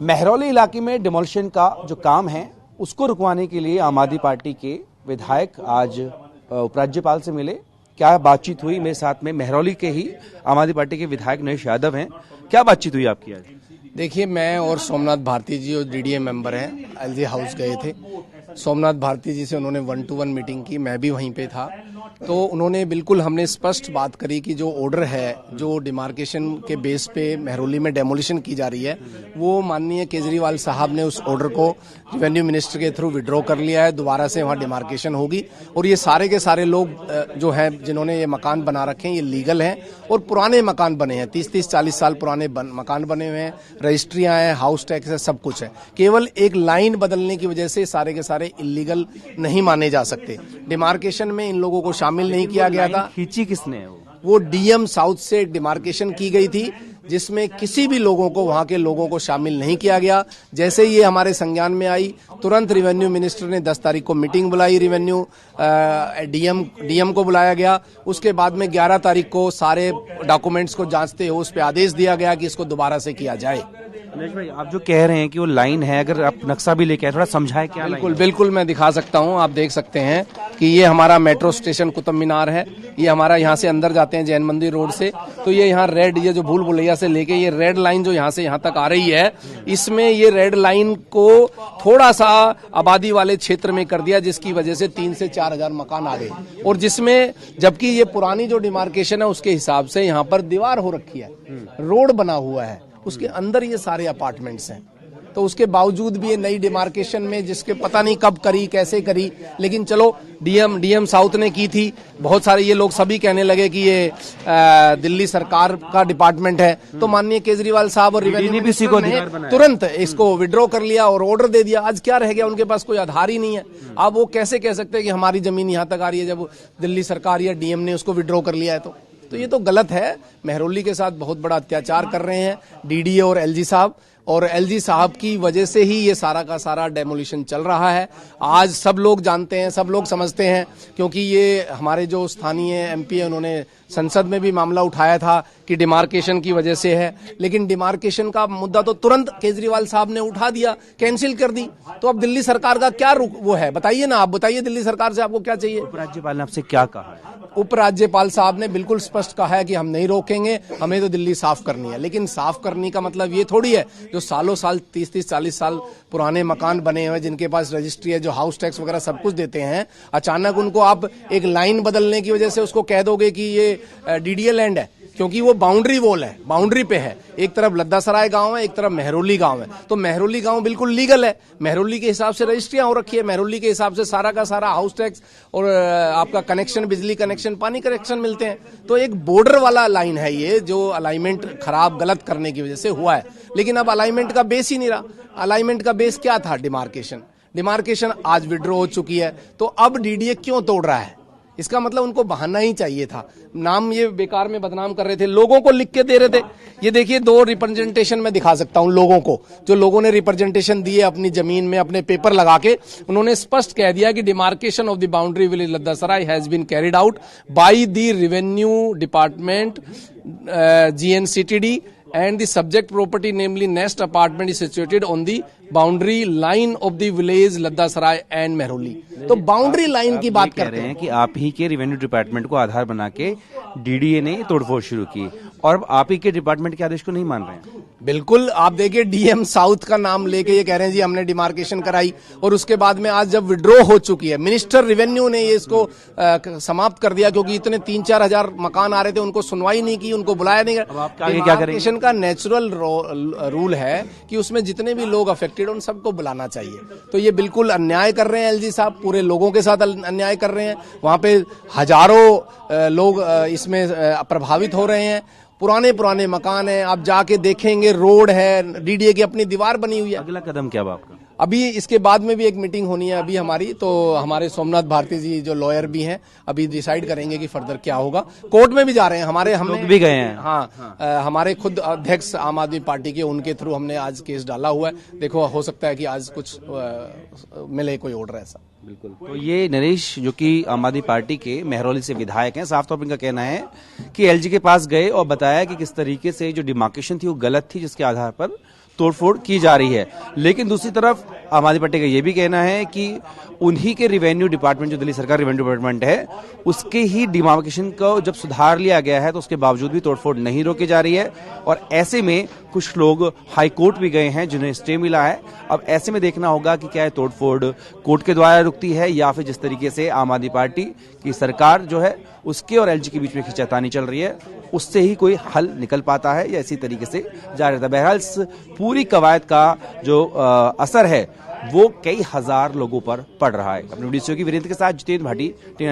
महरौली इलाके में डिमोलिशन का जो काम है उसको रुकवाने के लिए आम आदमी पार्टी के विधायक आज उपराज्यपाल से मिले। क्या बातचीत हुई? मेरे साथ में महरौली के ही आम आदमी पार्टी के विधायक नरेश यादव हैं। क्या बातचीत हुई आपकी आज? देखिए, मैं और सोमनाथ भारती जी और डीडीए मेंबर हैं, एलजी हाउस गए थे। सोमनाथ भारती जी से उन्होंने 1-to-1 मीटिंग की, मैं भी वहीं पे था। तो उन्होंने बिल्कुल हमने स्पष्ट बात करी कि जो ऑर्डर है, जो डिमार्केशन के बेस पे महरौली में डेमोलिशन की जा रही है, वो माननीय केजरीवाल साहब ने उस ऑर्डर को रेवेन्यू मिनिस्टर के थ्रू विड्रॉ कर लिया है। दोबारा से वहाँ डिमार्केशन होगी और ये सारे के सारे लोग जो हैं जिन्होंने ये मकान बना रखे हैं, ये लीगल हैं और पुराने मकान बने हैं, 30-40 साल पुराने मकान बने हुए हैं, रजिस्ट्रियाँ हैं, हाउस टैक्स है, सब कुछ है। केवल एक लाइन बदलने की वजह से सारे के सारे इलीगल नहीं माने जा सकते। डिमार्केशन में इन लोगों को शामिल नहीं किया गया था। खींची किसने? वो डीएम साउथ से डिमार्केशन की गई थी, जिसमें किसी भी लोगों को, वहां के लोगों को शामिल नहीं किया गया। जैसे ही ये हमारे संज्ञान में आई, तुरंत रेवेन्यू मिनिस्टर ने 10 तारीख को मीटिंग बुलाई, रेवेन्यू डीएम को बुलाया गया। उसके बाद में 11 तारीख को सारे डॉक्यूमेंट्स को जांचते हुए उस पर आदेश दिया गया कि इसको दोबारा से किया जाए। नरेश भाई, आप जो कह रहे हैं कि वो लाइन है, अगर आप नक्शा भी लेके आए, थोड़ा समझाएं क्या? बिल्कुल मैं दिखा सकता हूं। आप देख सकते हैं कि ये हमारा मेट्रो स्टेशन कुतुब मीनार है। ये हमारा यहाँ से अंदर जाते हैं जैन मंदिर रोड से, तो ये यहाँ रेड, ये जो भूल भुलैया से लेके ये रेड लाइन जो यहाँ से यहाँ तक आ रही है, इसमें ये रेड लाइन को थोड़ा सा आबादी वाले क्षेत्र में कर दिया, जिसकी वजह से 3 से 4 हजार मकान आ गए। और जिसमें जबकि ये पुरानी जो डिमार्केशन है उसके हिसाब से यहाँ पर दीवार हो रखी है, रोड बना हुआ है, उसके अंदर ये सारे अपार्टमेंट्स हैं। तो उसके बावजूद भी ये नई डिमार्केशन में, जिसके पता नहीं कब करी, कैसे करी, लेकिन चलो डीएम साउथ ने की थी। बहुत सारे ये लोग सभी कहने लगे कि ये दिल्ली सरकार का डिपार्टमेंट है, तो माननीय केजरीवाल साहब और रेवेन्यू मिनिस्टर ने तुरंत इसको विड्रॉ कर लिया और ऑर्डर दे दिया। आज क्या रह गया? उनके पास कोई आधार ही नहीं है। अब वो कैसे कह सकते हैं कि हमारी जमीन यहाँ तक आ रही है, जब दिल्ली सरकार या डीएम ने उसको विड्रॉ कर लिया है? तो ये तो गलत है। महरौली के साथ बहुत बड़ा अत्याचार कर रहे हैं डीडीए और एलजी साहब, और एलजी साहब की वजह से ही ये सारा का सारा डेमोलिशन चल रहा है। आज सब लोग जानते हैं, सब लोग समझते हैं, क्योंकि ये हमारे जो स्थानीय एमपी है, उन्होंने संसद में भी मामला उठाया था कि डिमार्केशन की वजह से है। लेकिन डिमार्केशन का मुद्दा तो तुरंत केजरीवाल साहब ने उठा दिया, कैंसिल कर दी। तो अब दिल्ली सरकार का क्या वो है? बताइए ना, आप बताइए दिल्ली सरकार से आपको क्या चाहिए? उपराज्यपाल ने आपसे क्या कहा है? उपराज्यपाल साहब ने बिल्कुल स्पष्ट कहा है कि हम नहीं रोकेंगे, हमें तो दिल्ली साफ करनी है। लेकिन साफ करने का मतलब ये थोड़ी है जो सालों साल 30-40 साल पुराने मकान बने हुए, जिनके पास रजिस्ट्री है, जो हाउस टैक्स वगैरह सब कुछ देते हैं, अचानक उनको आप एक लाइन बदलने की वजह से उसको कह दोगे कि ये डीडीए लैंड है, क्योंकि वो बाउंड्री वॉल है, बाउंड्री पे है। एक तरफ लद्दासराय गांव है, एक तरफ महरौली गांव है। तो महरौली गांव बिल्कुल लीगल है, महरौली के हिसाब से रजिस्ट्रियां हो रखी है, महरौली के हिसाब से सारा का सारा हाउस टैक्स और आपका कनेक्शन, बिजली कनेक्शन, पानी कनेक्शन मिलते हैं। तो एक बॉर्डर वाला लाइन है ये, जो अलाइनमेंट खराब गलत करने की वजह से हुआ है। लेकिन अब अलाइनमेंट का बेस ही नहीं रहा। अलाइनमेंट का बेस क्या था? डिमार्केशन आज विड्रॉ हो चुकी है। तो अब डीडीए क्यों तोड़ रहा है? इसका मतलब उनको बहाना ही चाहिए था। नाम ये बेकार में बदनाम कर रहे थे, लोगों को लिख के दे रहे थे। ये देखिए, 2 रिप्रेजेंटेशन में दिखा सकता हूं लोगों को, जो लोगों ने रिप्रेजेंटेशन दिए अपनी जमीन में, अपने पेपर लगा के। उन्होंने स्पष्ट कह दिया कि demarcation of the boundary village Laddasarai has been carried out by the revenue department GNCTD and the subject property, namely Nest apartment, is situated on the boundary line of the village Laddasarai and Mehrauli. तो boundary line की बात कर रहे हैं कि आप ही के revenue department को आधार बना के डीडीए ने तोड़फोड़ शुरू की, और आप ही के डिपार्टमेंट के आदेश को नहीं मान रहे हैं। बिल्कुल, आप देखिए, डीएम साउथ का नाम लेके ये कह रहे हैं जी हमने डिमार्केशन कराई, और उसके बाद में आज जब विड्रॉ हो चुकी है, मिनिस्टर रेवेन्यू ने ये इसको समाप्त कर दिया, क्योंकि इतने 3-4 हजार मकान आ रहे थे, उनको सुनवाई नहीं की, उनको बुलाया नहीं। डिमार्केशन का नेचुरल रूल है कि उसमें जितने भी लोग अफेक्टेड उन सबको बुलाना चाहिए। तो ये बिल्कुल अन्याय कर रहे हैं एलजी साहब, पूरे लोगों के साथ अन्याय कर रहे हैं। वहां पे हजारों लोग इसमें प्रभावित हो रहे हैं। पुराने मकान हैं, आप जाके देखेंगे, रोड है, डीडीए की अपनी दीवार बनी हुई है। अगला कदम क्या आपका? अभी इसके बाद में भी एक मीटिंग होनी है अभी हमारी, तो हमारे सोमनाथ भारती जी जो लॉयर भी हैं, अभी डिसाइड करेंगे कि फर्दर क्या होगा। कोर्ट में भी जा रहे हैं, हम भी गए हैं। हाँ। हमारे खुद अध्यक्ष आम आदमी पार्टी के, उनके थ्रू हमने आज केस डाला हुआ है। देखो, हो सकता है कि आज कुछ मिले कोई ऑर्डर ऐसा। बिल्कुल। तो ये नरेश, जो कि आम आदमी पार्टी के महरौली से विधायक हैं, साफ तौर पर इनका कहना है कि एलजी के पास गए और बताया कि किस तरीके से जो डिमार्केशन थी वो गलत थी, जिसके आधार पर तोड़फोड़ की जा रही है। लेकिन दूसरी तरफ आम आदमी पार्टी का यह भी कहना है कि उन्हीं के रेवेन्यू डिपार्टमेंट, जो दिल्ली सरकार रेवेन्यू डिपार्टमेंट है, उसके ही डिमार्केशन को जब सुधार लिया गया है तो उसके बावजूद भी तोड़फोड़ नहीं रोकी जा रही है। और ऐसे में कुछ लोग हाई कोर्ट भी गए हैं जिन्हें स्टे मिला है। अब ऐसे में देखना होगा कि क्या तोड़फोड़ कोर्ट के द्वारा रुकती है या फिर जिस तरीके से आम आदमी पार्टी की सरकार जो है उसके और एलजी के बीच में खींचातानी चल रही है, उससे ही कोई हल निकल पाता है या इसी तरीके से जारी रहता है। बहरहाल इस पूरी कवायद का जो असर है वो कई हजार लोगों पर पड़ रहा है। अपने वीडियो की वीरेंद्र के साथ जितेंद्र भाटी।